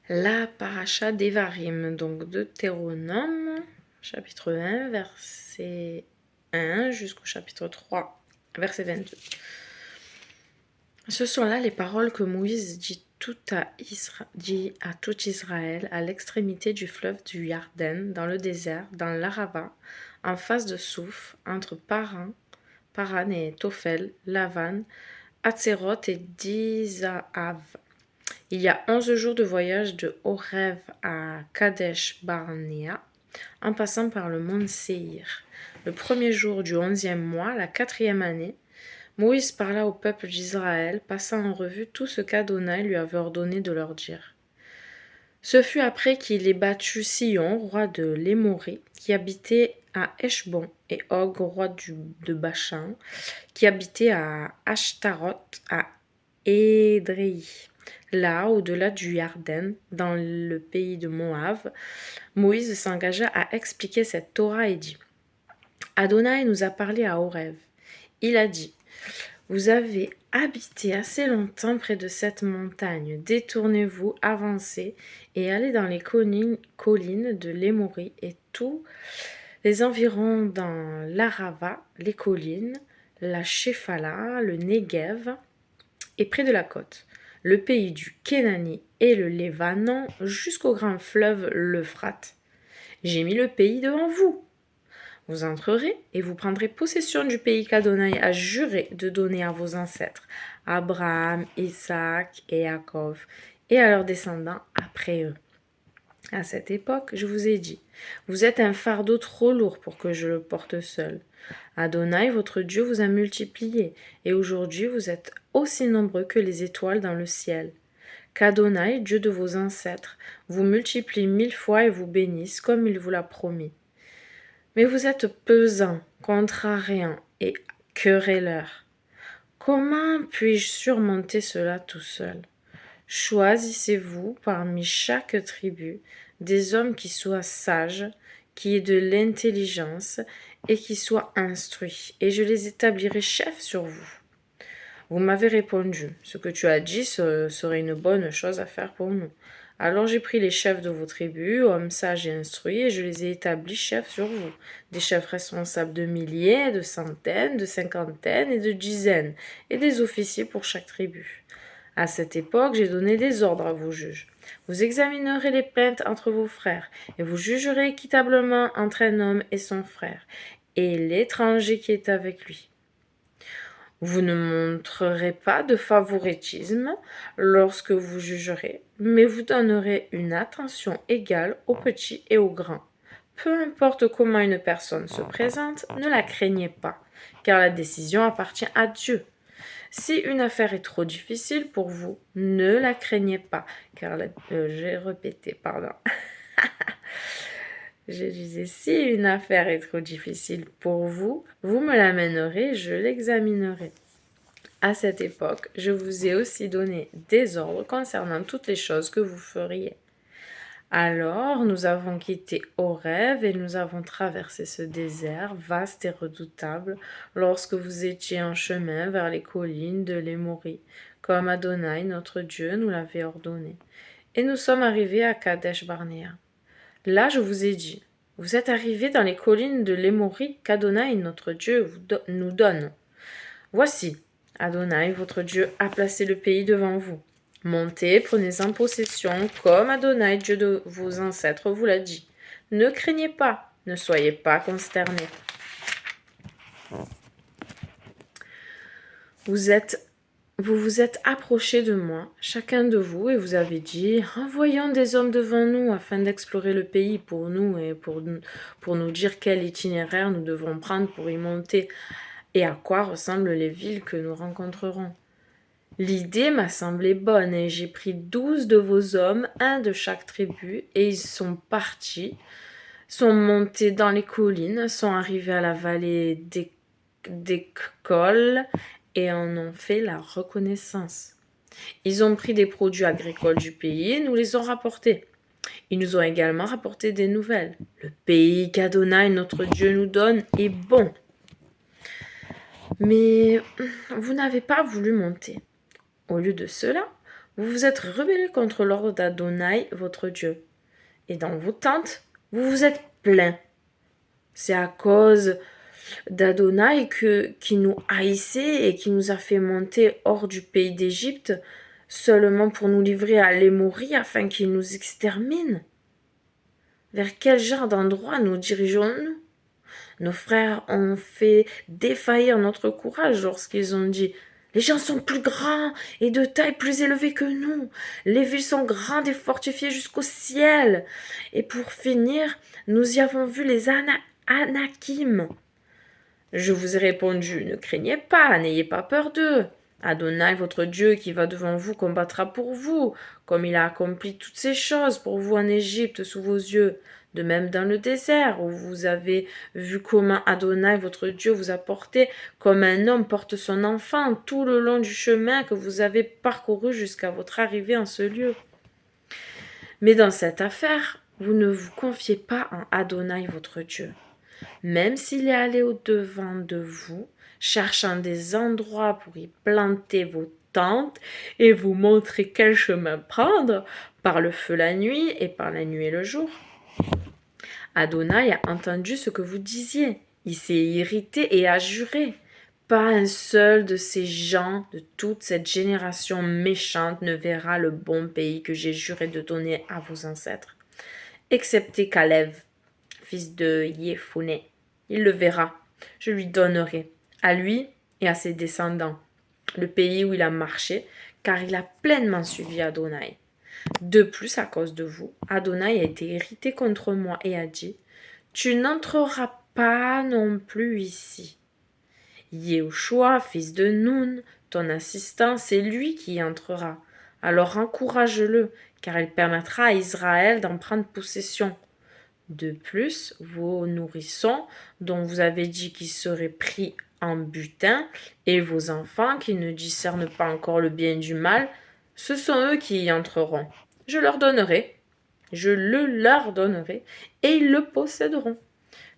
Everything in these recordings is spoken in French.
La paracha d'Evarim, donc Deutéronome, chapitre 1, verset 1 jusqu'au chapitre 3, verset 22. Ce sont là les paroles que Moïse dit à tout Israël à l'extrémité du fleuve du Yarden, dans le désert, dans l'Arava, en face de Souf, entre Paran et Tophel, Lavan, Hatzeroth et Dizaav. Il y a 11 jours de voyage de Horeb à Kadesh Barnea, en passant par le mont Séhir. Le premier jour du 11e mois, la 4e année, Moïse parla au peuple d'Israël, passant en revue tout ce qu'Adonai lui avait ordonné de leur dire. Ce fut après qu'il ait battu Sihon, roi de l'Émorie, qui habitait à Heshbon, et Og, roi de Bashan, qui habitait à Ashtaroth, à Édréi. Là, au-delà du Yarden, dans le pays de Moab, Moïse s'engagea à expliquer cette Torah et dit : Adonai nous a parlé à Horeb. Il a dit : Vous avez habité assez longtemps près de cette montagne. Détournez-vous, avancez et allez dans les collines de l'Émorie et tous les environs dans l'Arava, les collines, la Shéphala, le Negev et près de la côte, le pays du Kénani et le Lébanon jusqu'au grand fleuve l'Euphrate. J'ai mis le pays devant vous. Vous entrerez et vous prendrez possession du pays qu'Adonai a juré de donner à vos ancêtres, Abraham, Isaac et Jacob, et à leurs descendants après eux. À cette époque, je vous ai dit, vous êtes un fardeau trop lourd pour que je le porte seul. Adonai, votre Dieu, vous a multiplié, et aujourd'hui vous êtes aussi nombreux que les étoiles dans le ciel. Qu'Adonai, Dieu de vos ancêtres, vous multiplie 1000 fois et vous bénisse comme il vous l'a promis. Mais vous êtes pesant, contrariant et querelleur. Comment puis-je surmonter cela tout seul ? Choisissez-vous parmi chaque tribu des hommes qui soient sages, qui aient de l'intelligence et qui soient instruits, et je les établirai chefs sur vous. Vous m'avez répondu, ce que tu as dit serait une bonne chose à faire pour nous. Alors j'ai pris les chefs de vos tribus, hommes sages et instruits, et je les ai établis chefs sur vous. Des chefs responsables de milliers, de centaines, de cinquantaines et de dizaines, et des officiers pour chaque tribu. À cette époque, j'ai donné des ordres à vos juges. Vous examinerez les plaintes entre vos frères, et vous jugerez équitablement entre un homme et son frère, et l'étranger qui est avec lui. Vous ne montrerez pas de favoritisme lorsque vous jugerez, mais vous donnerez une attention égale aux petits et aux grands. Peu importe comment une personne se présente, ne la craignez pas, car la décision appartient à Dieu. Si une affaire est trop difficile pour vous, ne la craignez pas, car j'ai répété, pardon. Je disais, si une affaire est trop difficile pour vous, vous me l'amènerez, je l'examinerai. À cette époque, je vous ai aussi donné des ordres concernant toutes les choses que vous feriez. Alors, nous avons quitté Horeb et nous avons traversé ce désert vaste et redoutable lorsque vous étiez en chemin vers les collines de l'Émorie, comme Adonai, notre Dieu, nous l'avait ordonné. Et nous sommes arrivés à Kadesh Barnea. Là, je vous ai dit, vous êtes arrivés dans les collines de l'Émorie qu'Adonai, notre Dieu, nous donne. Voici, Adonai, votre Dieu, a placé le pays devant vous. Montez, prenez-en possession, comme Adonai, Dieu de vos ancêtres, vous l'a dit. Ne craignez pas, ne soyez pas consternés. Vous vous êtes approchés de moi, chacun de vous, et vous avez dit, envoyons des hommes devant nous afin d'explorer le pays pour nous et pour nous dire quel itinéraire nous devons prendre pour y monter et à quoi ressemblent les villes que nous rencontrerons. L'idée m'a semblé bonne et j'ai pris 12 de vos hommes, un de chaque tribu, et ils sont partis, sont montés dans les collines, sont arrivés à la vallée d'Ekol et en ont fait la reconnaissance. Ils ont pris des produits agricoles du pays et nous les ont rapportés. Ils nous ont également rapporté des nouvelles. Le pays qu'Adonai, notre Dieu, nous donne est bon. Mais vous n'avez pas voulu monter. Au lieu de cela, vous vous êtes rebellés contre l'ordre d'Adonai, votre Dieu. Et dans vos tentes, vous vous êtes plaints. C'est à cause d'Adonai qui nous haïssait et qui nous a fait monter hors du pays d'Égypte seulement pour nous livrer à l'Émorie afin qu'il nous extermine. Vers quel genre d'endroit nous dirigeons-nous? Nos frères ont fait défaillir notre courage lorsqu'ils ont dit « Les gens sont plus grands et de taille plus élevée que nous. Les villes sont grandes et fortifiées jusqu'au ciel. » Et pour finir, nous y avons vu les Anakim. Je vous ai répondu « Ne craignez pas, n'ayez pas peur d'eux. Adonai, votre Dieu, qui va devant vous, combattra pour vous, comme il a accompli toutes ces choses pour vous en Égypte sous vos yeux. De même dans le désert, où vous avez vu comment Adonai, votre Dieu, vous a porté comme un homme porte son enfant tout le long du chemin que vous avez parcouru jusqu'à votre arrivée en ce lieu. Mais dans cette affaire, vous ne vous confiez pas en Adonai, votre Dieu. Même s'il est allé au-devant de vous, cherchant des endroits pour y planter vos tentes et vous montrer quel chemin prendre, par le feu la nuit et par la nuit et le jour. Adonai a entendu ce que vous disiez. Il s'est irrité et a juré. Pas un seul de ces gens, de toute cette génération méchante, ne verra le bon pays que j'ai juré de donner à vos ancêtres, excepté Caleb, fils de Yéphoné. Il le verra. Je lui donnerai, à lui et à ses descendants, le pays où il a marché, car il a pleinement suivi Adonai. De plus, à cause de vous, Adonai a été irrité contre moi et a dit « Tu n'entreras pas non plus ici. » Yehoshua, fils de Nun, ton assistant, c'est lui qui y entrera. Alors encourage-le, car il permettra à Israël d'en prendre possession. De plus, vos nourrissons, dont vous avez dit qu'ils seraient pris en butin, et vos enfants qui ne discernent pas encore le bien du mal, ce sont eux qui y entreront. Je le leur donnerai, et ils le posséderont.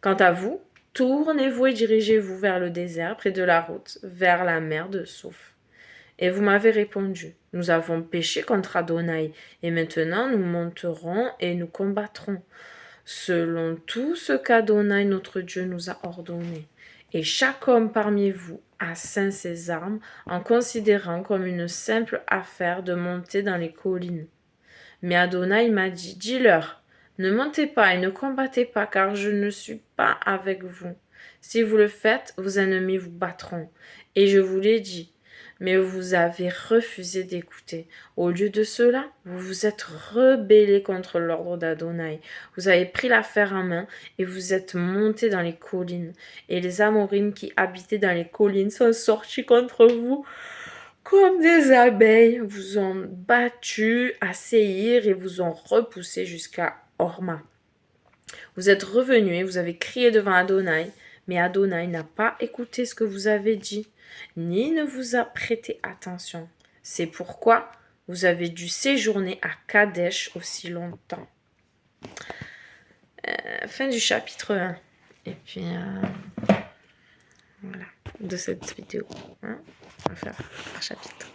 Quant à vous, tournez-vous et dirigez-vous vers le désert, près de la route, vers la mer de Souf. Et vous m'avez répondu, nous avons péché contre Adonai, et maintenant nous monterons et nous combattrons, selon tout ce qu'Adonai notre Dieu nous a ordonné. Et chaque homme parmi vous a ceint ses armes en considérant comme une simple affaire de monter dans les collines. Mais Adonai m'a dit, dis-leur, ne montez pas et ne combattez pas, car je ne suis pas avec vous. Si vous le faites, vos ennemis vous battront. Et je vous l'ai dit, mais vous avez refusé d'écouter. Au lieu de cela, vous vous êtes rebellés contre l'ordre d'Adonai. Vous avez pris l'affaire en main et vous êtes montés dans les collines. Et les Amorines qui habitaient dans les collines sont sortis contre vous comme des abeilles, vous ont battu à Séhir et vous ont repoussé jusqu'à Horma. Vous êtes revenus et vous avez crié devant Adonai, mais Adonai n'a pas écouté ce que vous avez dit, ni ne vous a prêté attention. C'est pourquoi vous avez dû séjourner à Kadesh aussi longtemps. Fin du chapitre 1. Et puis, voilà, de cette vidéo. On va faire un chapitre.